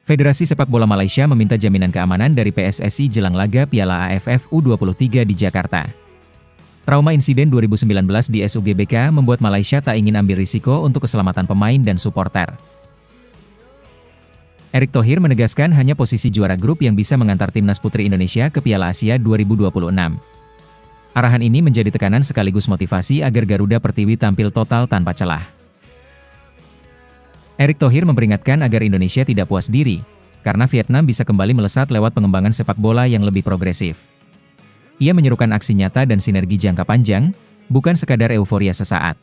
Federasi Sepak Bola Malaysia meminta jaminan keamanan dari PSSI jelang laga Piala AFF U23 di Jakarta. Trauma insiden 2019 di SUGBK membuat Malaysia tak ingin ambil risiko untuk keselamatan pemain dan suporter. Erick Thohir menegaskan hanya posisi juara grup yang bisa mengantar timnas putri Indonesia ke Piala Asia 2026. Arahan ini menjadi tekanan sekaligus motivasi agar Garuda Pertiwi tampil total tanpa celah. Erick Thohir memperingatkan agar Indonesia tidak puas diri, karena Vietnam bisa kembali melesat lewat pengembangan sepak bola yang lebih progresif. Ia menyerukan aksi nyata dan sinergi jangka panjang, bukan sekadar euforia sesaat.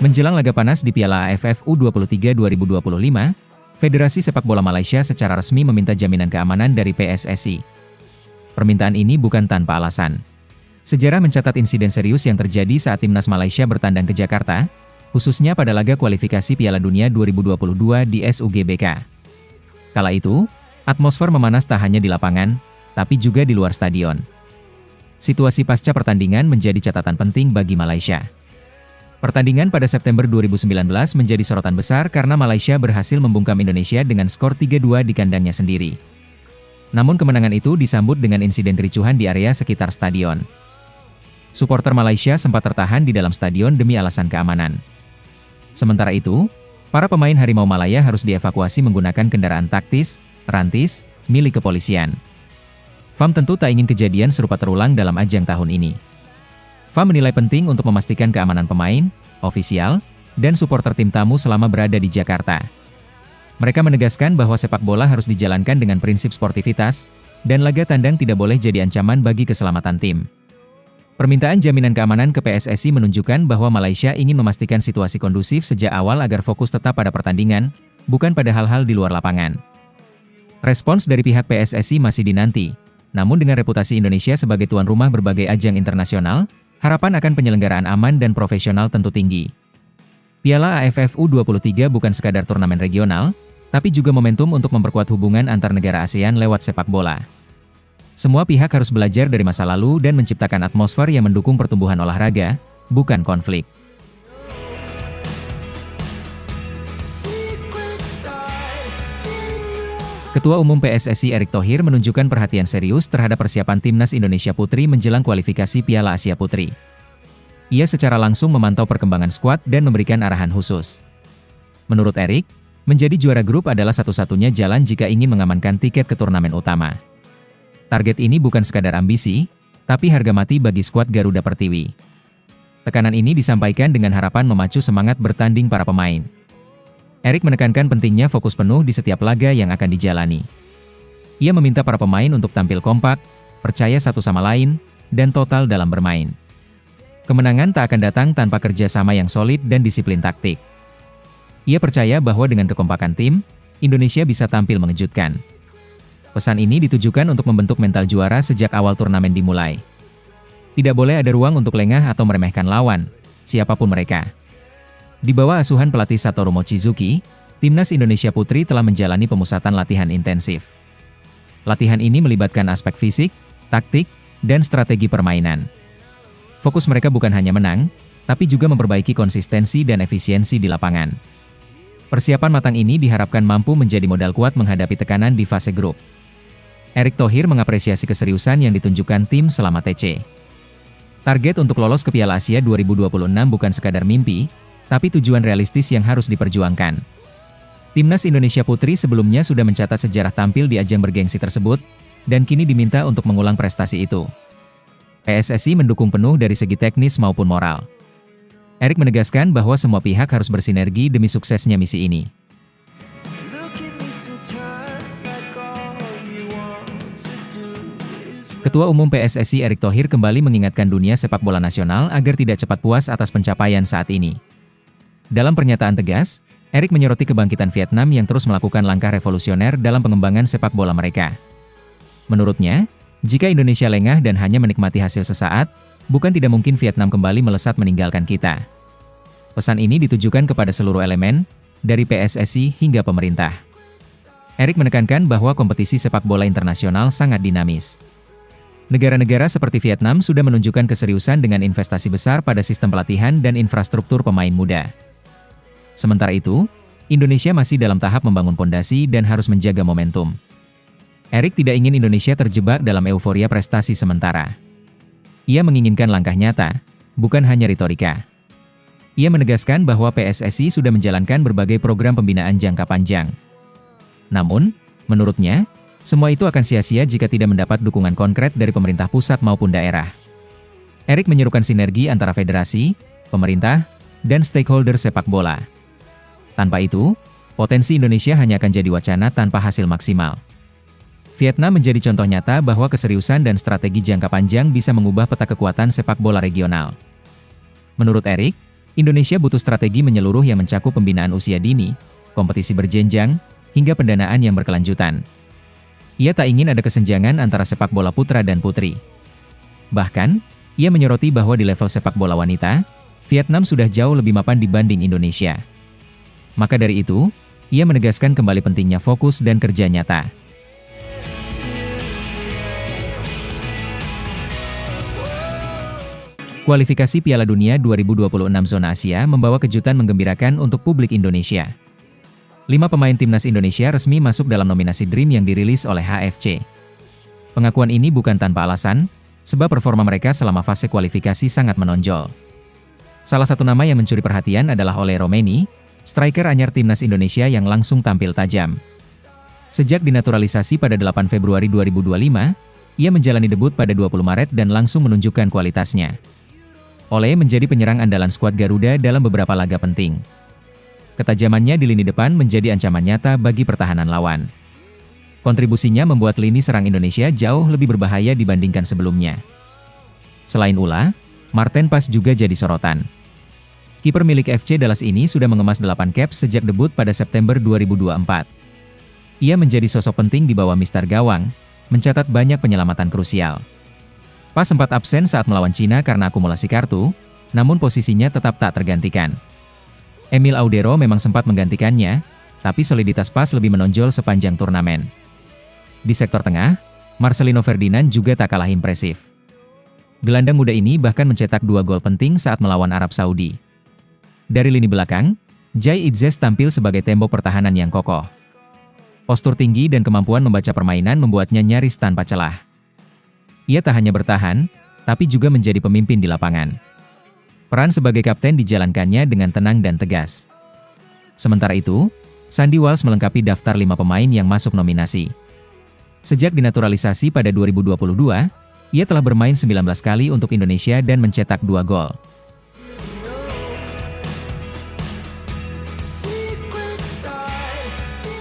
Menjelang laga panas di Piala AFF U23 2025, Federasi Sepak Bola Malaysia secara resmi meminta jaminan keamanan dari PSSI. Permintaan ini bukan tanpa alasan. Sejarah mencatat insiden serius yang terjadi saat timnas Malaysia bertandang ke Jakarta, khususnya pada laga kualifikasi Piala Dunia 2022 di SUGBK. Kala itu, atmosfer memanas tak hanya di lapangan, tapi juga di luar stadion. Situasi pasca pertandingan menjadi catatan penting bagi Malaysia. Pertandingan pada September 2019 menjadi sorotan besar karena Malaysia berhasil membungkam Indonesia dengan skor 3-2 di kandangnya sendiri. Namun kemenangan itu disambut dengan insiden kericuhan di area sekitar stadion. Suporter Malaysia sempat tertahan di dalam stadion demi alasan keamanan. Sementara itu, para pemain Harimau Malaya harus dievakuasi menggunakan kendaraan taktis, rantis, milik kepolisian. FAM tentu tak ingin kejadian serupa terulang dalam ajang tahun ini. FAM menilai penting untuk memastikan keamanan pemain, ofisial, dan suporter tim tamu selama berada di Jakarta. Mereka menegaskan bahwa sepak bola harus dijalankan dengan prinsip sportivitas, dan laga tandang tidak boleh jadi ancaman bagi keselamatan tim. Permintaan jaminan keamanan ke PSSI menunjukkan bahwa Malaysia ingin memastikan situasi kondusif sejak awal agar fokus tetap pada pertandingan, bukan pada hal-hal di luar lapangan. Respons dari pihak PSSI masih dinanti, namun dengan reputasi Indonesia sebagai tuan rumah berbagai ajang internasional, harapan akan penyelenggaraan aman dan profesional tentu tinggi. Piala AFF U23 bukan sekadar turnamen regional, tapi juga momentum untuk memperkuat hubungan antar negara ASEAN lewat sepak bola. Semua pihak harus belajar dari masa lalu dan menciptakan atmosfer yang mendukung pertumbuhan olahraga, bukan konflik. Ketua Umum PSSI Erick Thohir menunjukkan perhatian serius terhadap persiapan timnas Indonesia Putri menjelang kualifikasi Piala Asia Putri. Ia secara langsung memantau perkembangan skuad dan memberikan arahan khusus. Menurut Erick, menjadi juara grup adalah satu-satunya jalan jika ingin mengamankan tiket ke turnamen utama. Target ini bukan sekadar ambisi, tapi harga mati bagi skuad Garuda Pertiwi. Tekanan ini disampaikan dengan harapan memacu semangat bertanding para pemain. Erick menekankan pentingnya fokus penuh di setiap laga yang akan dijalani. Ia meminta para pemain untuk tampil kompak, percaya satu sama lain, dan total dalam bermain. Kemenangan tak akan datang tanpa kerja sama yang solid dan disiplin taktik. Ia percaya bahwa dengan kekompakan tim, Indonesia bisa tampil mengejutkan. Pesan ini ditujukan untuk membentuk mental juara sejak awal turnamen dimulai. Tidak boleh ada ruang untuk lengah atau meremehkan lawan, siapapun mereka. Di bawah asuhan pelatih Satoru Mochizuki, timnas Indonesia Putri telah menjalani pemusatan latihan intensif. Latihan ini melibatkan aspek fisik, taktik, dan strategi permainan. Fokus mereka bukan hanya menang, tapi juga memperbaiki konsistensi dan efisiensi di lapangan. Persiapan matang ini diharapkan mampu menjadi modal kuat menghadapi tekanan di fase grup. Erick Thohir mengapresiasi keseriusan yang ditunjukkan tim selama TC. Target untuk lolos ke Piala Asia 2026 bukan sekadar mimpi, tapi tujuan realistis yang harus diperjuangkan. Timnas Indonesia Putri sebelumnya sudah mencatat sejarah tampil di ajang bergengsi tersebut, dan kini diminta untuk mengulang prestasi itu. PSSI mendukung penuh dari segi teknis maupun moral. Erick menegaskan bahwa semua pihak harus bersinergi demi suksesnya misi ini. Ketua Umum PSSI Erick Thohir kembali mengingatkan dunia sepak bola nasional agar tidak cepat puas atas pencapaian saat ini. Dalam pernyataan tegas, Erick menyoroti kebangkitan Vietnam yang terus melakukan langkah revolusioner dalam pengembangan sepak bola mereka. Menurutnya, jika Indonesia lengah dan hanya menikmati hasil sesaat, bukan tidak mungkin Vietnam kembali melesat meninggalkan kita. Pesan ini ditujukan kepada seluruh elemen, dari PSSI hingga pemerintah. Erick menekankan bahwa kompetisi sepak bola internasional sangat dinamis. Negara-negara seperti Vietnam sudah menunjukkan keseriusan dengan investasi besar pada sistem pelatihan dan infrastruktur pemain muda. Sementara itu, Indonesia masih dalam tahap membangun pondasi dan harus menjaga momentum. Erik tidak ingin Indonesia terjebak dalam euforia prestasi sementara. Ia menginginkan langkah nyata, bukan hanya retorika. Ia menegaskan bahwa PSSI sudah menjalankan berbagai program pembinaan jangka panjang. Namun, menurutnya, semua itu akan sia-sia jika tidak mendapat dukungan konkret dari pemerintah pusat maupun daerah. Erik menyerukan sinergi antara federasi, pemerintah, dan stakeholder sepak bola. Tanpa itu, potensi Indonesia hanya akan jadi wacana tanpa hasil maksimal. Vietnam menjadi contoh nyata bahwa keseriusan dan strategi jangka panjang bisa mengubah peta kekuatan sepak bola regional. Menurut Erik, Indonesia butuh strategi menyeluruh yang mencakup pembinaan usia dini, kompetisi berjenjang, hingga pendanaan yang berkelanjutan. Ia tak ingin ada kesenjangan antara sepak bola putra dan putri. Bahkan, ia menyoroti bahwa di level sepak bola wanita, Vietnam sudah jauh lebih mapan dibanding Indonesia. Maka dari itu, ia menegaskan kembali pentingnya fokus dan kerja nyata. Kualifikasi Piala Dunia 2026 Zona Asia membawa kejutan menggembirakan untuk publik Indonesia. 5 pemain timnas Indonesia resmi masuk dalam nominasi Dream yang dirilis oleh HFC. Pengakuan ini bukan tanpa alasan, sebab performa mereka selama fase kualifikasi sangat menonjol. Salah satu nama yang mencuri perhatian adalah Ole Romeni, striker anyar timnas Indonesia yang langsung tampil tajam. Sejak dinaturalisasi pada 8 Februari 2025, ia menjalani debut pada 20 Maret dan langsung menunjukkan kualitasnya. Ole menjadi penyerang andalan skuad Garuda dalam beberapa laga penting. Ketajamannya di lini depan menjadi ancaman nyata bagi pertahanan lawan. Kontribusinya membuat lini serang Indonesia jauh lebih berbahaya dibandingkan sebelumnya. Selain Ula, Marten Pas juga jadi sorotan. Kiper milik FC Dallas ini sudah mengemas 8 caps sejak debut pada September 2024. Ia menjadi sosok penting di bawah Mister Gawang, mencatat banyak penyelamatan krusial. Pas sempat absen saat melawan Cina karena akumulasi kartu, namun posisinya tetap tak tergantikan. Emil Audero memang sempat menggantikannya, tapi soliditas Pas lebih menonjol sepanjang turnamen. Di sektor tengah, Marcelino Ferdinand juga tak kalah impresif. Gelandang muda ini bahkan mencetak 2 gol penting saat melawan Arab Saudi. Dari lini belakang, Jai Itzes tampil sebagai tembok pertahanan yang kokoh. Postur tinggi dan kemampuan membaca permainan membuatnya nyaris tanpa celah. Ia tak hanya bertahan, tapi juga menjadi pemimpin di lapangan. Peran sebagai kapten dijalankannya dengan tenang dan tegas. Sementara itu, Sandy Walsh melengkapi daftar 5 pemain yang masuk nominasi. Sejak dinaturalisasi pada 2022, ia telah bermain 19 kali untuk Indonesia dan mencetak 2 gol.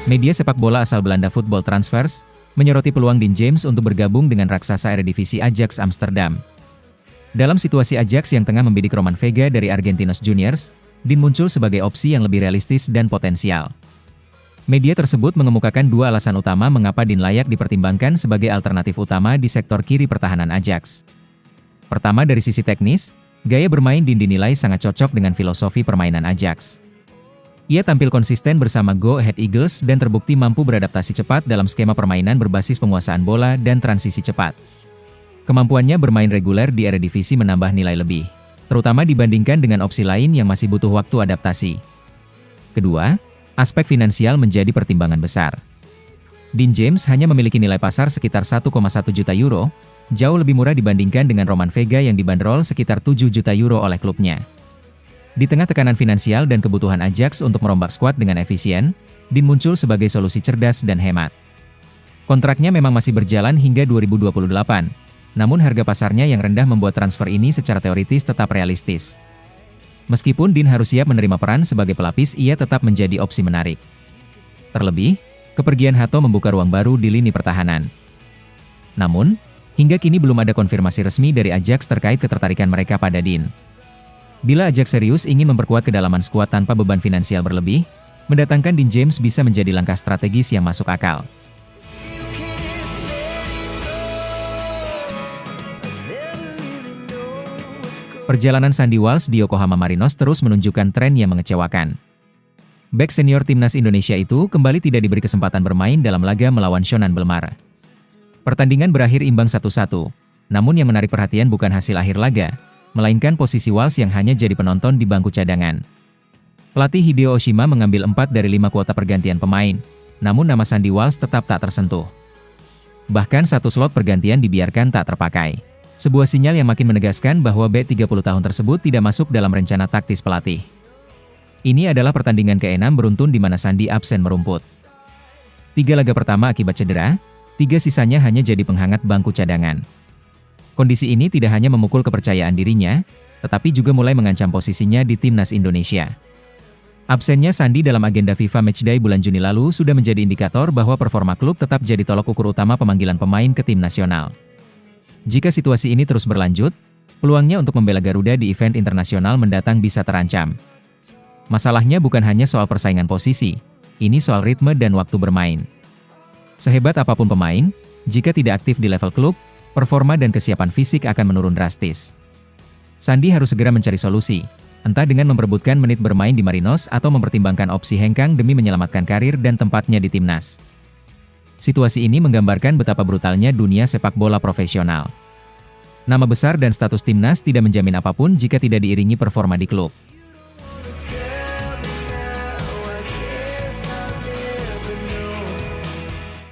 Media sepak bola asal Belanda Football Transfers menyoroti peluang Dean James untuk bergabung dengan raksasa Eredivisie Ajax Amsterdam. Dalam situasi Ajax yang tengah membidik Roman Vega dari Argentinos Juniors, Dean muncul sebagai opsi yang lebih realistis dan potensial. Media tersebut mengemukakan 2 alasan utama mengapa Dean layak dipertimbangkan sebagai alternatif utama di sektor kiri pertahanan Ajax. Pertama, dari sisi teknis, gaya bermain Dean dinilai sangat cocok dengan filosofi permainan Ajax. Ia tampil konsisten bersama Go Ahead Eagles dan terbukti mampu beradaptasi cepat dalam skema permainan berbasis penguasaan bola dan transisi cepat. Kemampuannya bermain reguler di Eredivisie menambah nilai lebih, terutama dibandingkan dengan opsi lain yang masih butuh waktu adaptasi. Kedua, aspek finansial menjadi pertimbangan besar. Dean James hanya memiliki nilai pasar sekitar 1,1 juta euro, jauh lebih murah dibandingkan dengan Roman Vega yang dibanderol sekitar 7 juta euro oleh klubnya. Di tengah tekanan finansial dan kebutuhan Ajax untuk merombak skuad dengan efisien, Dean muncul sebagai solusi cerdas dan hemat. Kontraknya memang masih berjalan hingga 2028. Namun harga pasarnya yang rendah membuat transfer ini secara teoritis tetap realistis. Meskipun Dean harus siap menerima peran sebagai pelapis, ia tetap menjadi opsi menarik. Terlebih, kepergian Hato membuka ruang baru di lini pertahanan. Namun, hingga kini belum ada konfirmasi resmi dari Ajax terkait ketertarikan mereka pada Dean. Bila Ajax serius ingin memperkuat kedalaman skuad tanpa beban finansial berlebih, mendatangkan Dean James bisa menjadi langkah strategis yang masuk akal. Perjalanan Sandy Walsh di Yokohama Marinos terus menunjukkan tren yang mengecewakan. Bek senior timnas Indonesia itu kembali tidak diberi kesempatan bermain dalam laga melawan Shonan Bellmare. Pertandingan berakhir imbang 1-1, Namun yang menarik perhatian bukan hasil akhir laga, melainkan posisi Walsh yang hanya jadi penonton di bangku cadangan. Pelatih Hideo Oshima mengambil 4 dari 5 kuota pergantian pemain, namun nama Sandy Walsh tetap tak tersentuh. Bahkan satu slot pergantian dibiarkan tak terpakai. Sebuah sinyal yang makin menegaskan bahwa bek 30 tahun tersebut tidak masuk dalam rencana taktis pelatih. Ini adalah pertandingan ke-6 beruntun di mana Sandy absen merumput. 3 laga pertama akibat cedera, 3 sisanya hanya jadi penghangat bangku cadangan. Kondisi ini tidak hanya memukul kepercayaan dirinya, tetapi juga mulai mengancam posisinya di timnas Indonesia. Absennya Sandy dalam agenda FIFA Matchday bulan Juni lalu sudah menjadi indikator bahwa performa klub tetap jadi tolok ukur utama pemanggilan pemain ke tim nasional. Jika situasi ini terus berlanjut, peluangnya untuk membela Garuda di event internasional mendatang bisa terancam. Masalahnya bukan hanya soal persaingan posisi, ini soal ritme dan waktu bermain. Sehebat apapun pemain, jika tidak aktif di level klub, performa dan kesiapan fisik akan menurun drastis. Sandy harus segera mencari solusi, entah dengan memperebutkan menit bermain di Marinos atau mempertimbangkan opsi hengkang demi menyelamatkan karir dan tempatnya di timnas. Situasi ini menggambarkan betapa brutalnya dunia sepak bola profesional. Nama besar dan status timnas tidak menjamin apapun jika tidak diiringi performa di klub.